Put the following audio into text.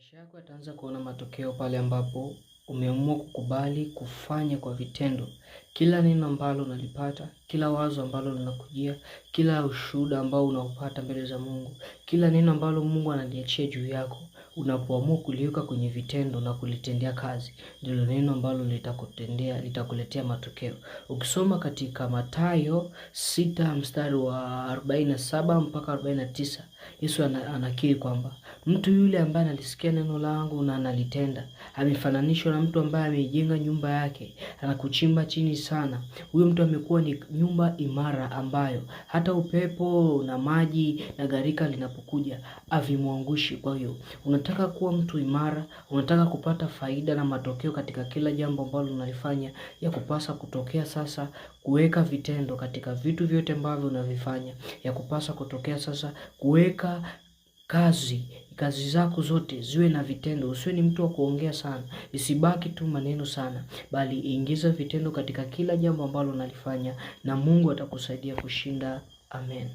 Maisha yako yataanza kuona matokeo pale ambapo umeamua kukubali kufanya kwa vitendo kila neno ambalo unalipata, kila wazo ambalo linakujia, kila ushuhuda ambao unaupata mbele za Mungu, kila neno ambalo Mungu analiachia juu yako, unapoamua kuliweka kwenye vitendo na kulitendea kazi, ndilo neno ambalo litakuletea matokeo. Ukisoma katika Mathayo 6 mstari wa 47 mpaka 49, Yesu anakiri kwamba mtu yule ambaye analisikia neno langu na analitenda amefananishwa na mtu ambaye amejenga nyumba yake na kuchimba chini sana. Huyo mtu amekuwa ni nyumba imara ambayo hata upepo na maji na gharika linapokuja havimwangushi. Kwa hiyo unataka kuwa mtu imara, unataka kupata faida na matokeo katika kila jambo ambalo unalifanya, ya kupasa kutokea sasa kuweka vitendo katika vitu vyote ambavyo unavifanya. Ya kupasa kutokea sasa kuweka kazi zako zote ziwe na vitendo. Usiwe ni mtu wa kuongea sana, isibaki tu maneno sana, bali ingiza vitendo katika kila jambo ambalo unalifanya, na Mungu atakusaidia kushinda. Amen.